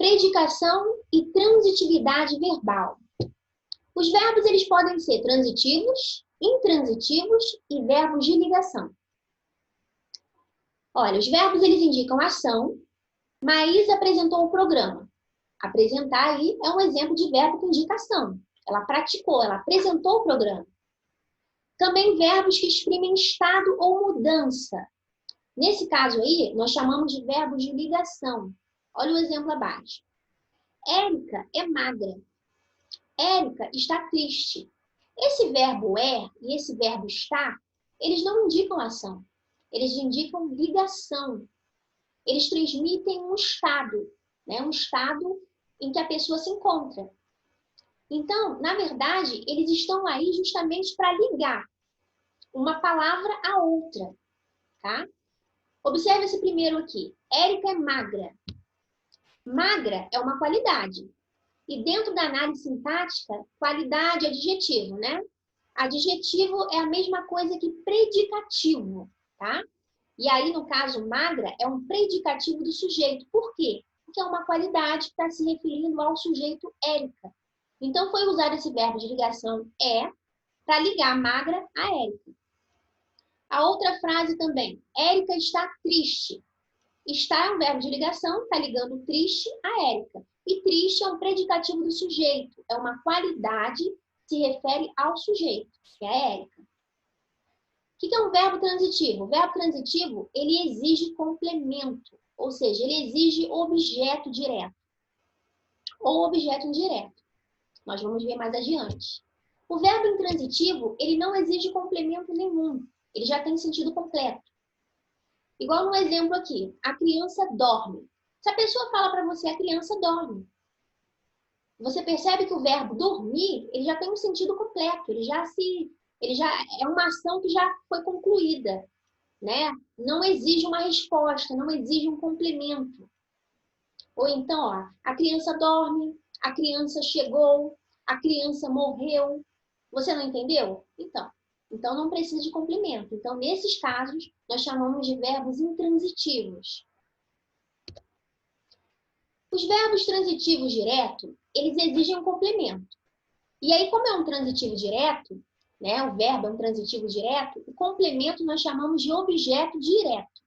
Predicação e transitividade verbal. Os verbos eles podem ser transitivos, intransitivos e verbos de ligação. Olha, os verbos eles indicam ação. Maísa apresentou o programa. Apresentar aí é um exemplo de verbo com indicação. Ela praticou, ela apresentou o programa. Também verbos que exprimem estado ou mudança. Nesse caso aí, nós chamamos de verbos de ligação. Olha o exemplo abaixo. Érica é magra. Érica está triste. Esse verbo é e esse verbo estar, eles não indicam ação. Eles indicam ligação. Eles transmitem um estado, né? Um estado em que a pessoa se encontra. Então, na verdade, eles estão aí justamente para ligar uma palavra a outra, tá? Observe esse primeiro aqui. Érica é magra. Magra é uma qualidade. E dentro da análise sintática, qualidade é adjetivo, né? Adjetivo é a mesma coisa que predicativo, tá? E aí, no caso, magra é um predicativo do sujeito. Por quê? Porque é uma qualidade que está se referindo ao sujeito Érica. Então, foi usado esse verbo de ligação é para ligar magra a Érica. A outra frase também. Érica está triste. Está é um verbo de ligação, está ligando triste a Érica. E triste é um predicativo do sujeito. É uma qualidade que se refere ao sujeito, que é a Érica. O que é um verbo transitivo? O verbo transitivo, ele exige complemento. Ou seja, ele exige objeto direto. Ou objeto indireto. Nós vamos ver mais adiante. O verbo intransitivo, ele não exige complemento nenhum. Ele já tem sentido completo. Igual no exemplo aqui, a criança dorme. Se a pessoa fala para você, a criança dorme. Você percebe que o verbo dormir, ele já tem um sentido completo. Ele já é uma ação que já foi concluída, né? Não exige uma resposta, não exige um complemento. Ou então, ó, a criança dorme, a criança chegou, a criança morreu. Você não entendeu? Então não precisa de complemento. Então, nesses casos, nós chamamos de verbos intransitivos. Os verbos transitivos direto, eles exigem um complemento. E aí, como é um transitivo direto, né, o verbo é um transitivo direto, o complemento nós chamamos de objeto direto.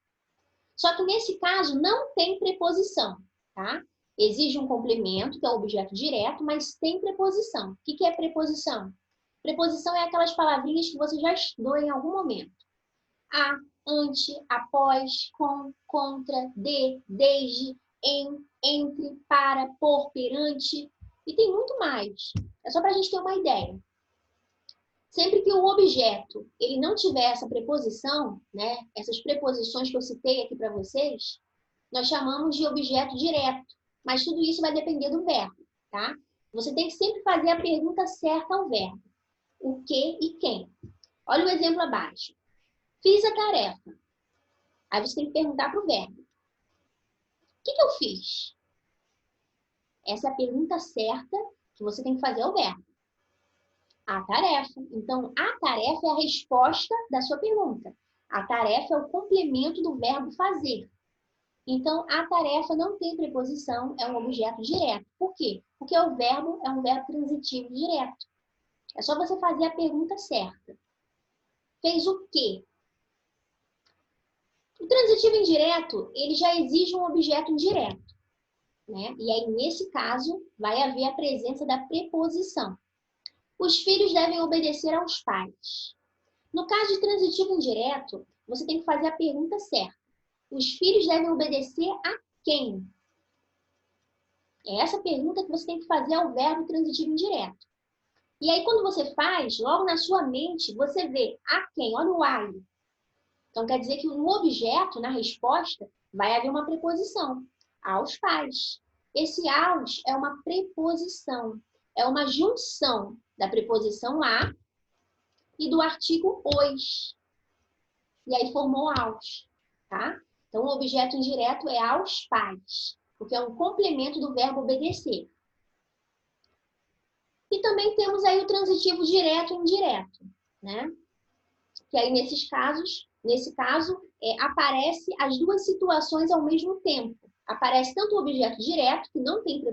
Só que nesse caso não tem preposição, tá? Exige um complemento, que é o objeto direto, mas tem preposição. O que é preposição? Preposição é aquelas palavrinhas que você já estudou em algum momento. A, ante, após, com, contra, de, desde, em, entre, para, por, perante. E tem muito mais. É só para a gente ter uma ideia. Sempre que o objeto ele não tiver essa preposição, né, essas preposições que eu citei aqui para vocês, nós chamamos de objeto direto. Mas tudo isso vai depender do verbo, tá? Você tem que sempre fazer a pergunta certa ao verbo. O que e quem. Olha o exemplo abaixo. Fiz a tarefa. Aí você tem que perguntar para o verbo. O que eu fiz? Essa é a pergunta certa que você tem que fazer ao verbo. A tarefa. Então, a tarefa é a resposta da sua pergunta. A tarefa é o complemento do verbo fazer. Então, a tarefa não tem preposição, é um objeto direto. Por quê? Porque o verbo é um verbo transitivo direto. É só você fazer a pergunta certa. Fez o quê? O transitivo indireto, ele já exige um objeto indireto, né? E aí, nesse caso, vai haver a presença da preposição. Os filhos devem obedecer aos pais. No caso de transitivo indireto, você tem que fazer a pergunta certa. Os filhos devem obedecer a quem? É essa pergunta que você tem que fazer ao verbo transitivo indireto. E aí, quando você faz, logo na sua mente, você vê a quem? Olha o ai. Então, quer dizer que no objeto, na resposta, vai haver uma preposição. Aos pais. Esse aos é uma preposição. É uma junção da preposição a e do artigo os. E aí formou aos, tá? Então, o objeto indireto é aos pais, porque é um complemento do verbo obedecer. E também temos aí o transitivo direto e indireto, né? Que aí, nesse caso, aparece as duas situações ao mesmo tempo. Aparece tanto o objeto direto, que não tem